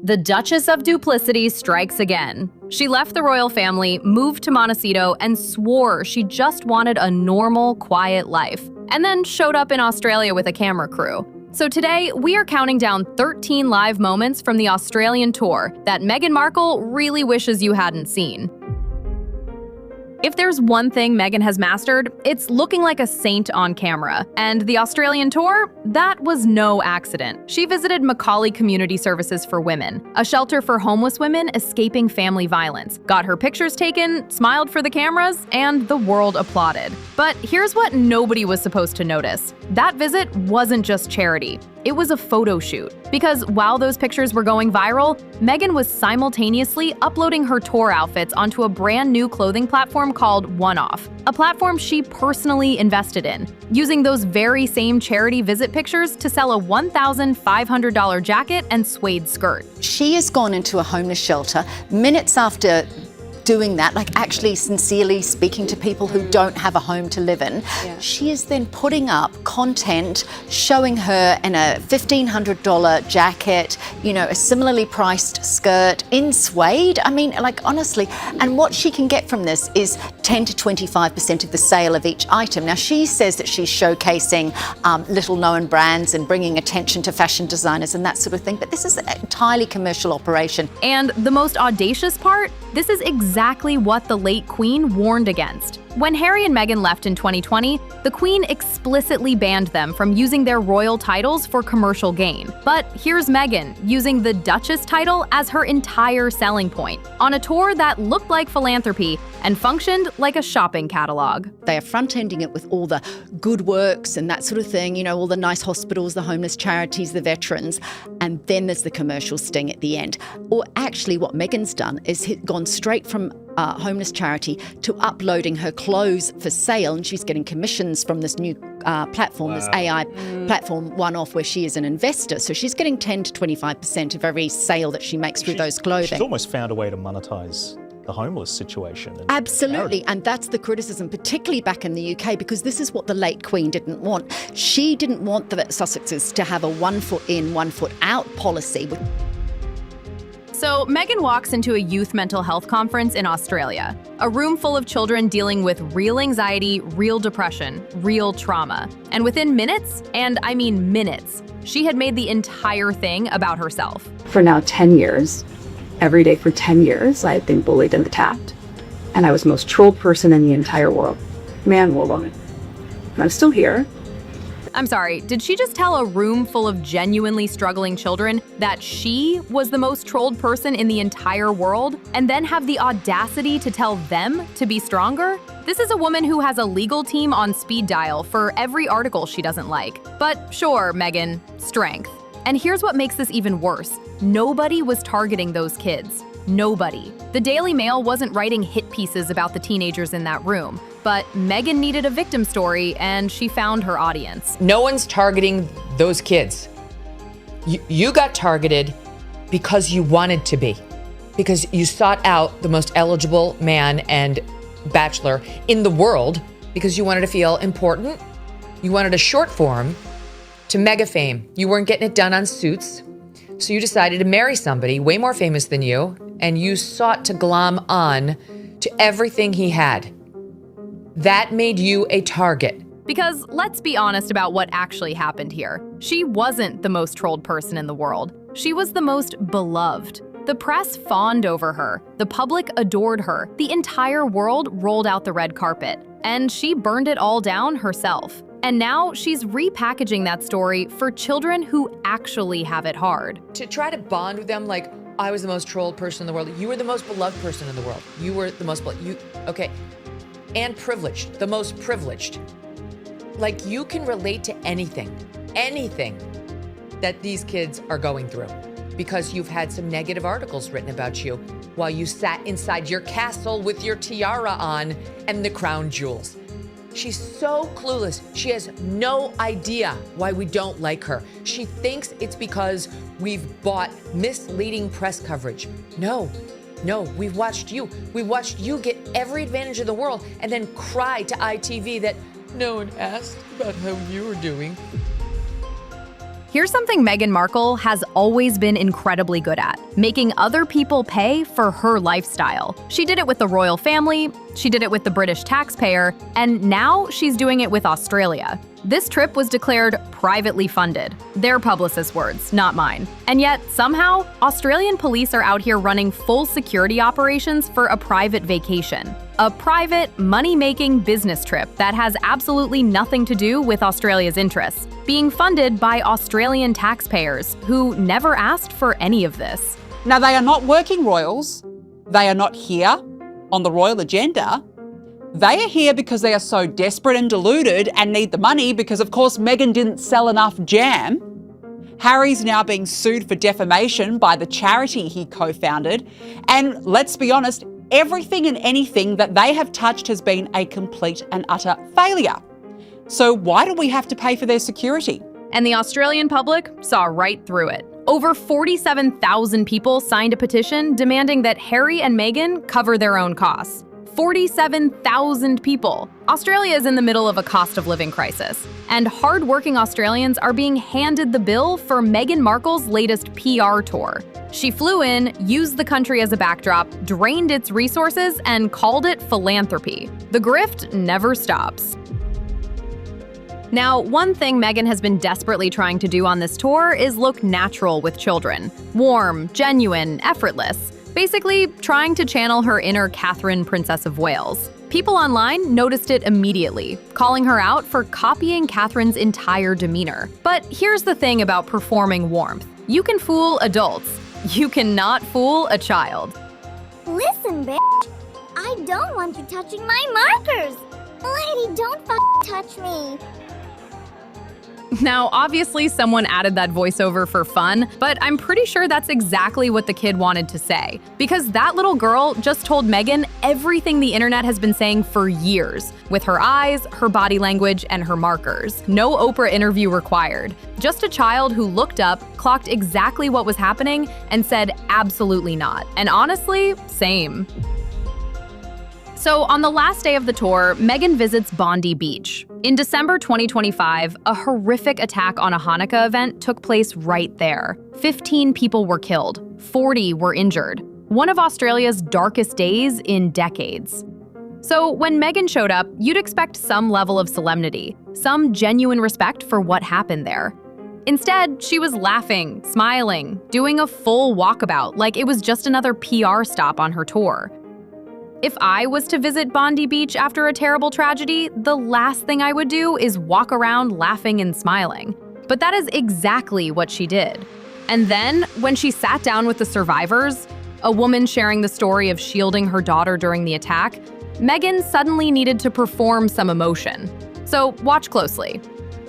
The Duchess of Duplicity strikes again. She left the royal family, moved to Montecito, and swore she just wanted a normal, quiet life, and then showed up in Australia with a camera crew. So today, we are counting down 13 live moments from the Australian tour that Meghan Markle really wishes you hadn't seen. If there's one thing Meghan has mastered, it's looking like a saint on camera. And the Australian tour? That was no accident. She visited Macaulay Community Services for Women, a shelter for homeless women escaping family violence, got her pictures taken, smiled for the cameras, and the world applauded. But here's what nobody was supposed to notice. That visit wasn't just charity. It was a photo shoot. Because while those pictures were going viral, Meghan was simultaneously uploading her tour outfits onto a brand new clothing platform called One Off, a platform she personally invested in, using those very same charity visit pictures to sell a $1,500 jacket and suede skirt. She has gone into a homeless shelter minutes after doing that, like actually sincerely speaking to people who don't have a home to live in. Yeah. She is then putting up content showing her in a $1,500 jacket, you know, a similarly priced skirt in suede. I mean, like honestly, and what she can get from this is 10 to 25% of the sale of each item. Now she says that she's showcasing little known brands and bringing attention to fashion designers and that sort of thing, but this is an entirely commercial operation. And the most audacious part? This is exactly what the late Queen warned against. When Harry and Meghan left in 2020, the Queen explicitly banned them from using their royal titles for commercial gain. But here's Meghan, using the Duchess title as her entire selling point, on a tour that looked like philanthropy and functioned like a shopping catalog. They are front-ending it with all the good works and that sort of thing, you know, all the nice hospitals, the homeless charities, the veterans, and then there's the commercial sting at the end. Or actually what Meghan's done is gone straight from homeless charity to uploading her clothes for sale, and she's getting commissions from this new platform, this AI platform, One Off, where she is an investor. So she's getting 10 to 25% of every sale that she makes through those clothing. She's almost found a way to monetize the homeless situation. Absolutely, and that's the criticism, particularly back in the UK, because this is what the late Queen didn't want. She didn't want the Sussexes to have a 1 foot in, 1 foot out policy. So Meghan walks into a youth mental health conference in Australia, a room full of children dealing with real anxiety, real depression, real trauma. And within minutes, and I mean minutes, she had made the entire thing about herself. For now 10 years, every day for 10 years, I had been bullied and attacked. And I was the most trolled person in the entire world, man or woman. And I'm still here. I'm sorry, did she just tell a room full of genuinely struggling children that she was the most trolled person in the entire world, and then have the audacity to tell them to be stronger? This is a woman who has a legal team on speed dial for every article she doesn't like. But sure, Meghan, strength. And here's what makes this even worse. Nobody was targeting those kids. Nobody. The Daily Mail wasn't writing hit pieces about the teenagers in that room, but Meghan needed a victim story and she found her audience. No one's targeting those kids. You got targeted because you wanted to be, because you sought out the most eligible man and bachelor in the world because you wanted to feel important. You wanted a short form to mega fame. You weren't getting it done on Suits, so you decided to marry somebody way more famous than you, and you sought to glom on to everything he had. That made you a target. Because let's be honest about what actually happened here. She wasn't the most trolled person in the world. She was the most beloved. The press fawned over her. The public adored her. The entire world rolled out the red carpet. And she burned it all down herself. And now she's repackaging that story for children who actually have it hard. To try to bond with them like, I was the most trolled person in the world. You were the most beloved person in the world. You were the most okay. And privileged, the most privileged. Like, you can relate to anything that these kids are going through because you've had some negative articles written about you while you sat inside your castle with your tiara on and the crown jewels. She's so clueless. She has no idea why we don't like her. She thinks it's because we've bought misleading press coverage. No, we've watched you. We watched you get every advantage in the world and then cry to ITV that no one asked about how you were doing. Here's something Meghan Markle has always been incredibly good at: making other people pay for her lifestyle. She did it with the royal family, she did it with the British taxpayer, and now she's doing it with Australia. This trip was declared privately funded. Their publicist's words, not mine. And yet, somehow, Australian police are out here running full security operations for a private vacation. A private, money-making business trip that has absolutely nothing to do with Australia's interests, being funded by Australian taxpayers who never asked for any of this. Now, they are not working royals. They are not here on the royal agenda. They are here because they are so desperate and deluded and need the money because, of course, Meghan didn't sell enough jam. Harry's now being sued for defamation by the charity he co-founded. And let's be honest, everything and anything that they have touched has been a complete and utter failure. So why do we have to pay for their security? And the Australian public saw right through it. Over 47,000 people signed a petition demanding that Harry and Meghan cover their own costs. 47,000 people. Australia is in the middle of a cost of living crisis, and hard-working Australians are being handed the bill for Meghan Markle's latest PR tour. She flew in, used the country as a backdrop, drained its resources, and called it philanthropy. The grift never stops. Now, one thing Meghan has been desperately trying to do on this tour is look natural with children. Warm, genuine, effortless. Basically, trying to channel her inner Catherine, Princess of Wales. People online noticed it immediately, calling her out for copying Catherine's entire demeanor. But here's the thing about performing warmth. You can fool adults. You cannot fool a child. Listen, bitch. I don't want you touching my markers. Lady, don't touch me. Now, obviously someone added that voiceover for fun, but I'm pretty sure that's exactly what the kid wanted to say. Because that little girl just told Meghan everything the internet has been saying for years, with her eyes, her body language, and her markers. No Oprah interview required. Just a child who looked up, clocked exactly what was happening, and said absolutely not. And honestly, same. So on the last day of the tour, Meghan visits Bondi Beach. In December 2025, a horrific attack on a Hanukkah event took place right there. 15 people were killed, 40 were injured. One of Australia's darkest days in decades. So when Meghan showed up, you'd expect some level of solemnity, some genuine respect for what happened there. Instead, she was laughing, smiling, doing a full walkabout like it was just another PR stop on her tour. If I was to visit Bondi Beach after a terrible tragedy, the last thing I would do is walk around laughing and smiling. But that is exactly what she did. And then, when she sat down with the survivors, a woman sharing the story of shielding her daughter during the attack, Meghan suddenly needed to perform some emotion. So watch closely.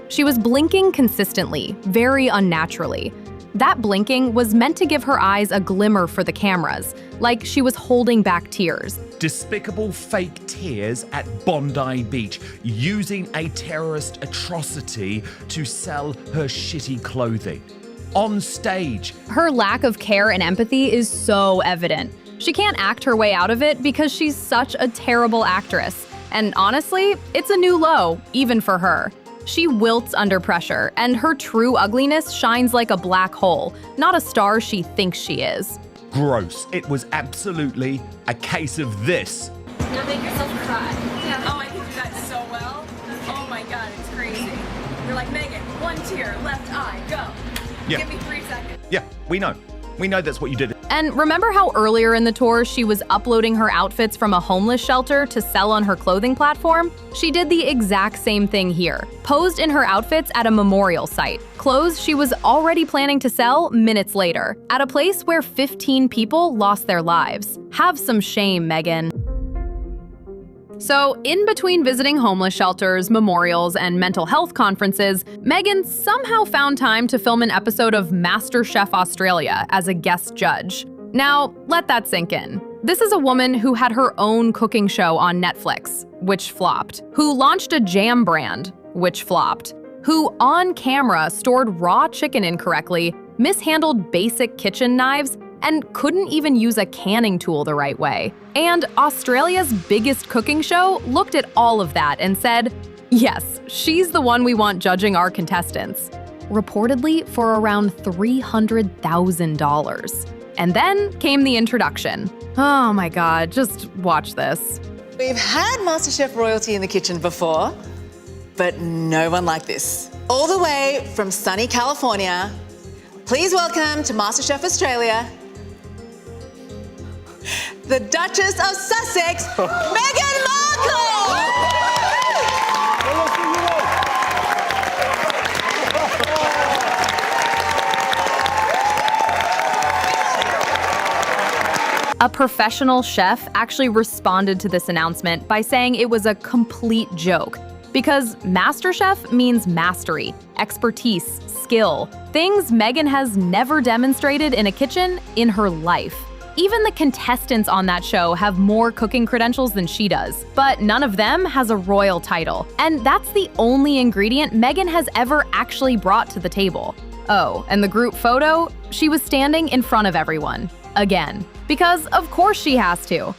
She was blinking consistently, very unnaturally. That blinking was meant to give her eyes a glimmer for the cameras, like she was holding back tears. Despicable fake tears at Bondi Beach, using a terrorist atrocity to sell her shitty clothing. On stage. Her lack of care and empathy is so evident. She can't act her way out of it because she's such a terrible actress. And honestly, it's a new low, even for her. She wilts under pressure, and her true ugliness shines like a black hole, not a star she thinks she is. Gross. It was absolutely a case of this. Now make yourself cry. Yeah. Oh, I can do that so well. Oh my God, it's crazy. You're like, Meghan, one tear, left eye, go. Yeah. Give me 3 seconds. Yeah, we know. We know that's what you did. And remember how earlier in the tour she was uploading her outfits from a homeless shelter to sell on her clothing platform? She did the exact same thing here. Posed in her outfits at a memorial site. Clothes she was already planning to sell minutes later, at a place where 15 people lost their lives. Have some shame, Meghan. So, in between visiting homeless shelters, memorials, and mental health conferences, Meghan somehow found time to film an episode of MasterChef Australia as a guest judge. Now, let that sink in. This is a woman who had her own cooking show on Netflix, which flopped, who launched a jam brand, which flopped, who on camera stored raw chicken incorrectly, mishandled basic kitchen knives, and couldn't even use a canning tool the right way. And Australia's biggest cooking show looked at all of that and said, yes, she's the one we want judging our contestants. reportedly for around $300,000. And then came the introduction. Oh my God, just watch this. We've had MasterChef royalty in the kitchen before, but no one like this. All the way from sunny California, please welcome to MasterChef Australia, the Duchess of Sussex, Meghan Markle! A professional chef actually responded to this announcement by saying it was a complete joke, because MasterChef means mastery, expertise, skill, things Meghan has never demonstrated in a kitchen in her life. Even the contestants on that show have more cooking credentials than she does, but none of them has a royal title. And that's the only ingredient Meghan has ever actually brought to the table. Oh, and the group photo? She was standing in front of everyone. Again. Because of course she has to.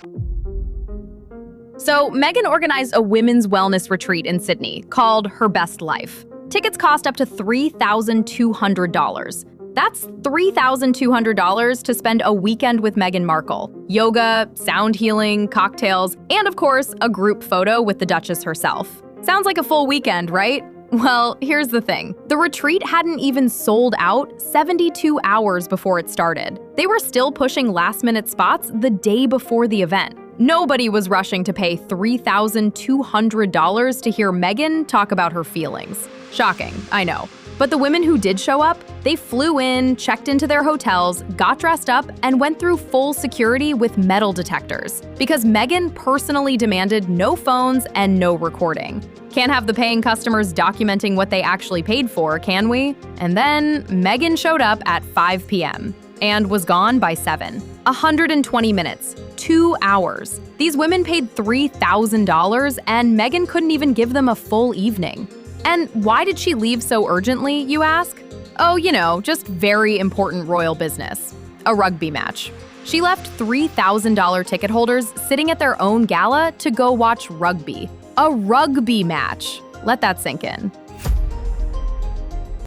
So Meghan organized a women's wellness retreat in Sydney called Her Best Life. Tickets cost up to $3,200. That's $3,200 to spend a weekend with Meghan Markle. Yoga, sound healing, cocktails, and of course, a group photo with the Duchess herself. Sounds like a full weekend, right? Well, here's the thing. The retreat hadn't even sold out 72 hours before it started. They were still pushing last-minute spots the day before the event. Nobody was rushing to pay $3,200 to hear Meghan talk about her feelings. Shocking, I know. But the women who did show up, they flew in, checked into their hotels, got dressed up, and went through full security with metal detectors, because Meghan personally demanded no phones and no recording. Can't have the paying customers documenting what they actually paid for, can we? And then Meghan showed up at 5 p.m. and was gone by 7. 120 minutes, 2 hours. These women paid $3,000 and Meghan couldn't even give them a full evening. And why did she leave so urgently, you ask? Oh, you know, just very important royal business. A rugby match. She left $3,000 ticket holders sitting at their own gala to go watch rugby. A rugby match. Let that sink in.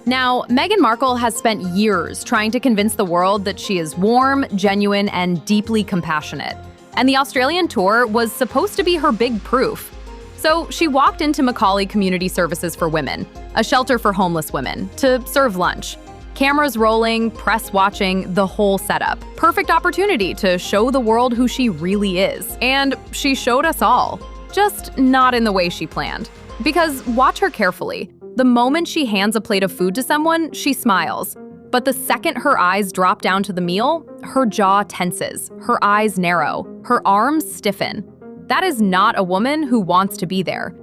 Now, Meghan Markle has spent years trying to convince the world that she is warm, genuine, and deeply compassionate. And the Australian tour was supposed to be her big proof. So she walked into Macaulay Community Services for Women, a shelter for homeless women, to serve lunch. Cameras rolling, press watching, the whole setup. Perfect opportunity to show the world who she really is. And she showed us all. Just not in the way she planned. Because watch her carefully. The moment she hands a plate of food to someone, she smiles. But the second her eyes drop down to the meal, her jaw tenses, her eyes narrow, her arms stiffen. That is not a woman who wants to be there.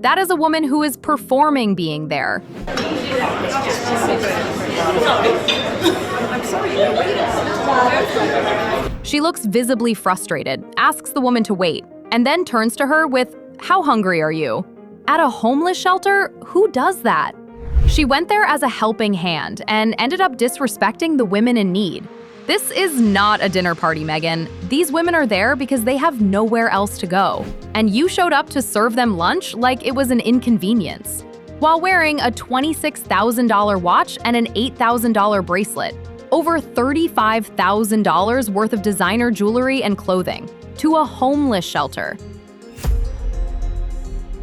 That is a woman who is performing being there. She looks visibly frustrated, asks the woman to wait, and then turns to her with, "How hungry are you?" At a homeless shelter, who does that? She went there as a helping hand and ended up disrespecting the women in need. This is not a dinner party, Meghan. These women are there because they have nowhere else to go. And you showed up to serve them lunch like it was an inconvenience, while wearing a $26,000 watch and an $8,000 bracelet, over $35,000 worth of designer jewelry and clothing, to a homeless shelter.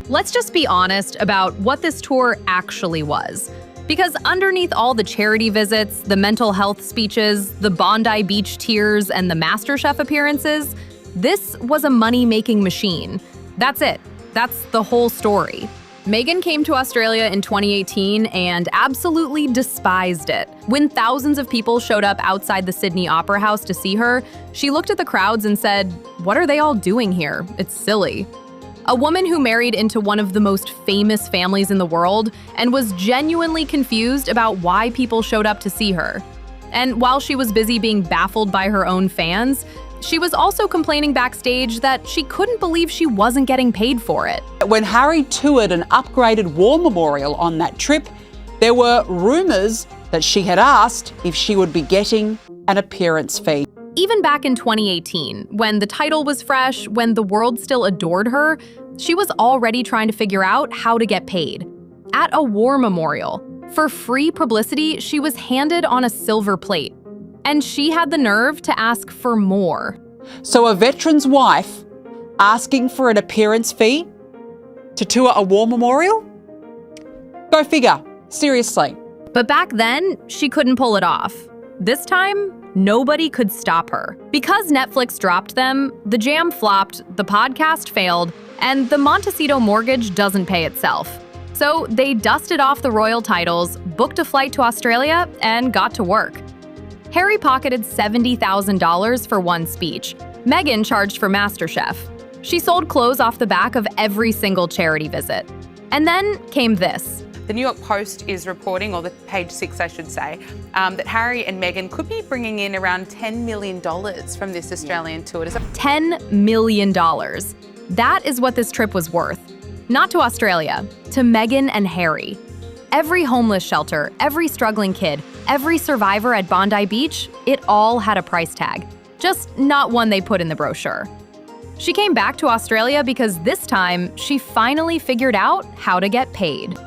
Let's just be honest about what this tour actually was. Because underneath all the charity visits, the mental health speeches, the Bondi Beach tears, and the MasterChef appearances, this was a money-making machine. That's it. That's the whole story. Meghan came to Australia in 2018 and absolutely despised it. When thousands of people showed up outside the Sydney Opera House to see her, she looked at the crowds and said, "What are they all doing here? It's silly." A woman who married into one of the most famous families in the world and was genuinely confused about why people showed up to see her. And while she was busy being baffled by her own fans, she was also complaining backstage that she couldn't believe she wasn't getting paid for it. When Harry toured an upgraded war memorial on that trip, there were rumours that she had asked if she would be getting an appearance fee. Even back in 2018, when the title was fresh, when the world still adored her, she was already trying to figure out how to get paid. At a war memorial, For free publicity, she was handed on a silver plate. And she had the nerve to ask for more. So a veteran's wife asking for an appearance fee to tour a war memorial? Go figure, seriously. But back then, she couldn't pull it off. This time, nobody could stop her. Because Netflix dropped them, the jam flopped, the podcast failed, and the Montecito mortgage doesn't pay itself. So they dusted off the royal titles, booked a flight to Australia, and got to work. Harry pocketed $70,000 for one speech. Meghan charged for MasterChef. She sold clothes off the back of every single charity visit. And then came this. The New York Post is reporting, or the page 6 I should say, that Harry and Meghan could be bringing in around $10 million from this Australian tour. $10 million. That is what this trip was worth. Not to Australia, to Meghan and Harry. Every homeless shelter, every struggling kid, every survivor at Bondi Beach, it all had a price tag. Just not one they put in the brochure. She came back to Australia because this time she finally figured out how to get paid.